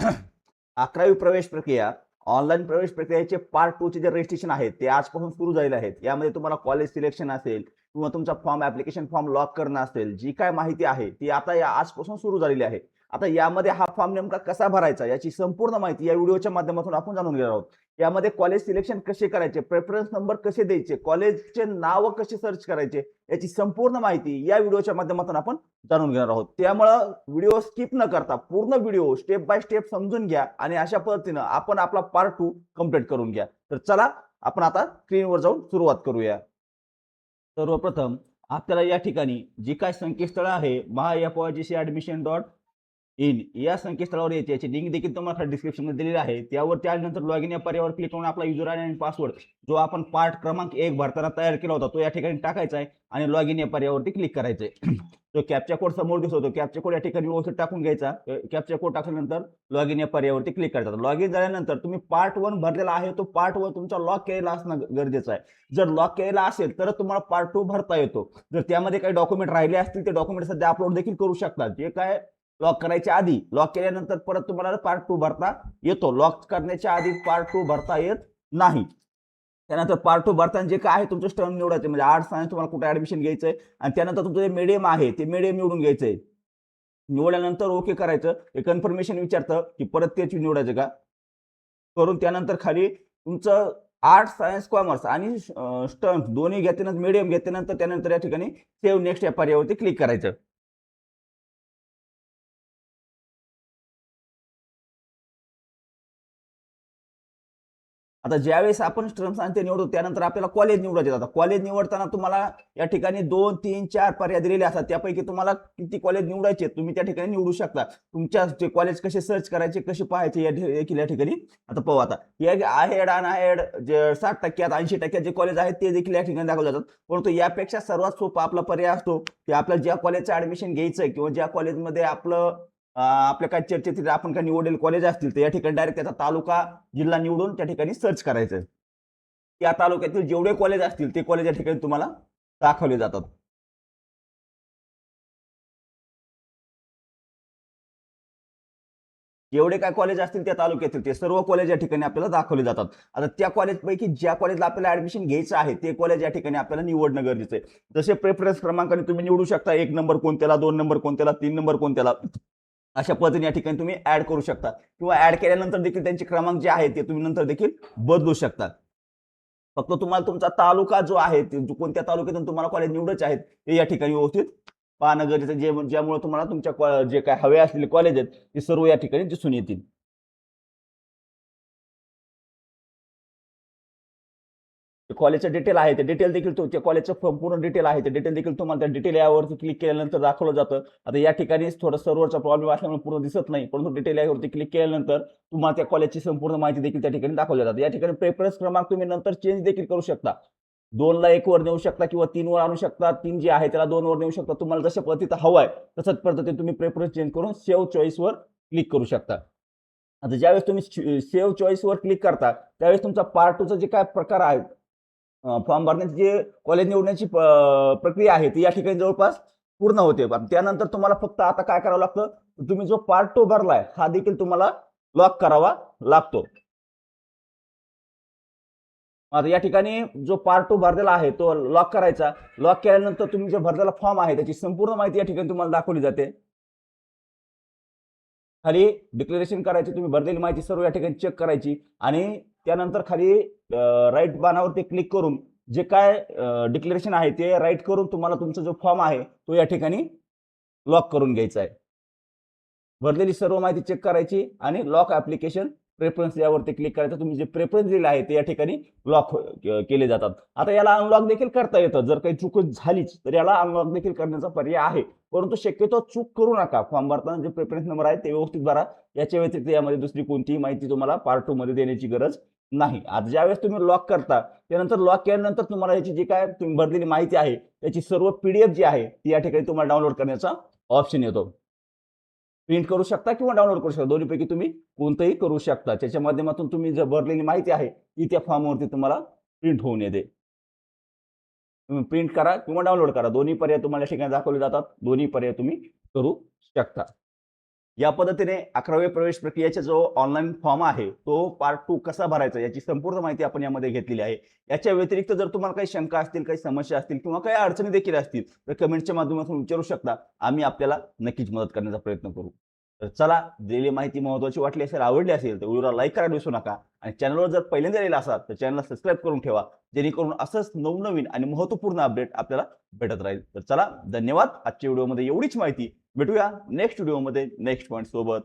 11वी प्रवेश प्रक्रिया ऑनलाईन प्रवेश प्रक्रियेचे पार्ट 2 चे जे रजिस्ट्रेशन आहेत ते आजपासून सुरू झालेले आहेत. यामध्ये तुम्हाला कॉलेज सिलेक्शन असेल किंवा तुमचा ॲप्लिकेशन फॉर्म लॉक करणं असेल, जी काय माहिती आहे ती आता या आजपासून सुरू झालेली आहे. आता यामध्ये हा फॉर्म नेमका कसा भरायचा याची संपूर्ण माहिती या व्हिडिओच्या माध्यमातून आपण जाणून घेणार आहोत. यामध्ये कॉलेज सिलेक्शन कसे करायचे, प्रेफरन्स नंबर कसे द्यायचे, कॉलेजचे नाव कसे सर्च करायचे याची संपूर्ण माहिती या व्हिडिओच्या माध्यमातून आपण जाणून घेणार आहोत. त्यामुळं व्हिडिओ स्किप न करता पूर्ण व्हिडिओ स्टेप बाय स्टेप समजून घ्या आणि अशा पद्धतीनं आपण आपला पार्ट 2 कंप्लीट करून घ्या. तर चला आपण आता स्क्रीनवर जाऊन सुरुवात करूया. सर्वप्रथम आपल्याला या ठिकाणी जी काय संकेतस्थळ आहे mahyapogcadmission.in या संकेतस्थळावर यायचे. याची लिंक देखील तुम्हाला डिस्क्रिप्शन मध्ये दिलेली आहे. त्यावर त्यानंतर लॉगिन या पर्यायावर क्लिक करून आपला युजर आणि पासवर्ड जो आपण पार्ट क्रमांक 1 भरताना तयार केला होता तो या ठिकाणी टाकायचा आहे आणि लॉगिन या पर्यायावरती क्लिक करायचं आहे. जो कॅप्चा कोड समोर दिसतो कॅप्चा कोड या ठिकाणी व्यवस्थित टाकून घ्यायचा. कॅप्चा कोड टाकल्यानंतर लॉगिन या पर्यायावरती क्लिक करायचं. लॉगिन झाल्यानंतर तुम्ही पार्ट 1 भरलेला आहे तो पार्ट 1 तुमचा लॉक केलेला असणं गरजेचं आहे. जर लॉक केलेला असेल तर तुम्हाला पार्ट 2 भरता येतो. जर त्यामध्ये काही डॉक्युमेंट राहिले असतील ते डॉक्युमेंट सध्या अपलोड देखील करू शकतात. जे काय लॉक करायच्या आधी लॉक केल्यानंतर परत तुम्हाला पार्ट 2 भरता येतो. लॉक करण्याच्या आधी पार्ट 2 भरता येत नाही. त्यानंतर पार्ट 2 भरताना जे काय आहे तुमचं स्ट्रीम निवडायचं म्हणजे आर्ट्स सायन्स तुम्हाला कुठे ऍडमिशन घ्यायचंय आणि त्यानंतर तुमचं जे मीडियम आहे ते मीडियम निवडून घ्यायचंय. निवडल्यानंतर ओके करायचं. हे कन्फर्मेशन विचारतं की परत तेच निवडायचं का करून त्यानंतर खाली तुमचं आर्ट्स सायन्स कॉमर्स आणि स्टर्म्स दोन्ही घेतल्यानंतर मीडियम घेतल्यानंतर त्यानंतर या ठिकाणी सेव्ह नेक्स्ट या पर्यायावरती क्लिक करायचं. आता ज्यावेळेस आपण स्ट्रीम्स आणि ते निवडतो त्यानंतर आपल्याला कॉलेज निवडायचे. आता कॉलेज निवडताना तुम्हाला या ठिकाणी 2, 3, 4 पर्याय दिलेले असतात. त्यापैकी तुम्हाला किती कॉलेज निवडायचे तुम्ही त्या ठिकाणी निवडू शकता. तुमच्या ते कॉलेज कसे सर्च करायचे कसे पाहायचे या ठिकाणी आता पाहू. आता आहेड अनहेड जे 60% 80% जे कॉलेज आहेत ते देखील या ठिकाणी दाखवले जातात. परंतु यापेक्षा सर्वात सोपा आपला पर्याय असतो की आपल्याला ज्या कॉलेजचं ऍडमिशन घ्यायचंय किंवा ज्या कॉलेजमध्ये आपल्या काय चर्चेत आपण काय निवडलेले कॉलेज असतील तर या ठिकाणी डायरेक्ट त्याचा तालुका जिल्हा निवडून त्या ठिकाणी सर्च करायचं. त्या तालुक्यातील जेवढे कॉलेज असतील ते कॉलेज या ठिकाणी तुम्हाला दाखवले जातात. जेवढे काय कॉलेज असतील त्या तालुक्यातील ते सर्व कॉलेज या ठिकाणी आपल्याला दाखवले जातात. आता त्या कॉलेजपैकी ज्या कॉलेजला आपल्याला ऍडमिशन घ्यायचं आहे ते कॉलेज या ठिकाणी आपल्याला निवडणं गरजेचं आहे. जसे प्रेफरन्स क्रमांकाने तुम्ही निवडू शकता 1 नंबर कोणत्याला, 2 नंबर कोणत्याला, 3 नंबर कोणत्याला. अशा पद्धतीने या ठिकाणी तुम्ही ऍड करू शकता किंवा ऍड केल्यानंतर देखील त्यांचे क्रमांक जे आहेत ते तुम्ही नंतर देखील बदलू शकता. फक्त तुम्हाला तुमचा तालुका जो आहे कोणत्या तालुक्यातून तुम्हाला कॉलेज निवडायचे आहेत ते या ठिकाणी व्यवस्थित पाहणं गरजेचं ज्यामुळे तुम्हाला तुमच्या जे काय हवे असलेले कॉलेज आहेत ते सर्व या ठिकाणी दिसून येतील. कॉलेजचं डिटेल आहे ते डिटेल देखील त्या कॉलेजचं संपूर्ण डिटेल आहे ते डिटेल देखील तुम्हाला त्या डिटेल यावरती क्लिक केल्यानंतर दाखवलं जातं. आता या ठिकाणी थोडं सर्व्हरचा प्रॉब्लेम असल्यामुळे पूर्ण दिसत नाही, परंतु डिटेल यावरती क्लिक केल्यानंतर तुम्हाला त्या कॉलेजची संपूर्ण माहिती देखील त्या ठिकाणी दाखवली जाते. या ठिकाणी प्रेफरन्स क्रमांक तुम्ही नंतर चेंज देखील करू शकता. 2 ला 1 वर नेऊ शकता किंवा 3 वर आणू शकता. 3 जे आहे त्याला 2 वर नेऊ शकता. तुम्हाला जशा पद्धतीनं हवं आहे तशाच पद्धतीने तुम्ही प्रेफरन्स चेंज करून सेव्ह चॉईसवर क्लिक करू शकता. आता ज्यावेळेस तुम्ही सेव्ह चॉईसवर क्लिक करता त्यावेळेस तुमचा पार्ट 2 चा जे काय प्रकार आहे फॉर्म भरण्याची जे कॉलेज निवडण्याची प्रक्रिया आहे ती या ठिकाणी जवळपास पूर्ण होते. त्यानंतर तुम्हाला फक्त आता काय करावं लागतं, तुम्ही जो पार्ट 2 भरलाय हा देखील तुम्हाला लॉक करावा लागतो. आता या ठिकाणी जो पार्ट 2 भरलेला आहे तो लॉक करायचा. लॉक केल्यानंतर तुम्ही जो भरलेला फॉर्म आहे त्याची संपूर्ण माहिती या ठिकाणी तुम्हाला दाखवली जाते. खाली डिक्लेरेशन करायची, तुम्ही भरलेली माहिती सर्व या ठिकाणी चेक करायची आणि त्यानंतर खाली राईट बाणावरती क्लिक करून जे काय डिक्लेरेशन आहे ते राईट करून तुम्हाला तुमचा जो फॉर्म आहे तो या ठिकाणी लॉक करून घ्यायचा आहे. भरलेली सर्व माहिती चेक करायची आणि लॉक ऍप्लिकेशन प्रेफरन्स यावरती क्लिक करायचं. तुम्ही जे प्रेफरन्स दिले आहे ते या ठिकाणी लॉक केले जातात. आता याला अनलॉक देखील करता येतं. जर काही चूक झालीच तर याला अनलॉक देखील करण्याचा पर्याय आहे. परंतु शक्यतो चूक करू नका. फॉर्म भरताना जे प्रेफरन्स नंबर आहे ते व्यवस्थित भरा. याच्या व्यतिरिक्त यामध्ये दुसरी कोणतीही माहिती तुम्हाला पार्ट 2 मध्ये देण्याची गरज नाही. आता ज्यावेळेस तुम्ही लॉक करता त्यानंतर लॉक केल्यानंतर तुम्हाला याची जी काय तुम्ही भरलेली माहिती आहे त्याची सर्व पीडीएफ जी आहे ती या ठिकाणी तुम्हाला डाउनलोड करण्याचा ऑप्शन येतो. प्रिंट करू शकता किंवा डाउनलोड करू शकता. दोन्हीपैकी तुम्ही कोणतंही करू शकता. त्याच्या माध्यमातून तुम्ही जर भरलेली माहिती आहे ती त्या फॉर्मवरती तुम्हाला प्रिंट होऊन येते. तुम्ही प्रिंट करा किंवा डाउनलोड करा. दोन्ही पर्याय तुम्हाला या ठिकाणी दाखवले जातात. दोन्ही पर्याय तुम्ही करू शकता. या पद्धतीने 11वी प्रवेश प्रक्रियेचा जो ऑनलाईन फॉर्म आहे तो पार्ट 2 कसा भरायचा याची संपूर्ण माहिती आपण यामध्ये घेतलेली आहे. याच्या व्यतिरिक्त जर तुम्हाला काही शंका असतील, काही समस्या असतील किंवा काही अडचणी देखील असतील तर कमेंटच्या माध्यमातून विचारू शकता. आम्ही आपल्याला नक्कीच मदत करण्याचा प्रयत्न करू. तर चला, दिलेली माहिती महत्त्वाची वाटली असेल, आवडली असेल तर व्हिडिओला लाईक करायला विसरू नका आणि चॅनलवर जर पहिल्यांदा आलेला असाल तर चॅनलला सबस्क्राईब करून ठेवा, जेणेकरून असंच नवनवीन आणि महत्त्वपूर्ण अपडेट आपल्याला भेटत राहील. तर चला, धन्यवाद. आजच्या व्हिडिओमध्ये एवढीच माहिती. भेटूया नेक्स्ट व्हिडिओमध्ये नेक्स्ट पॉईंट सोबत.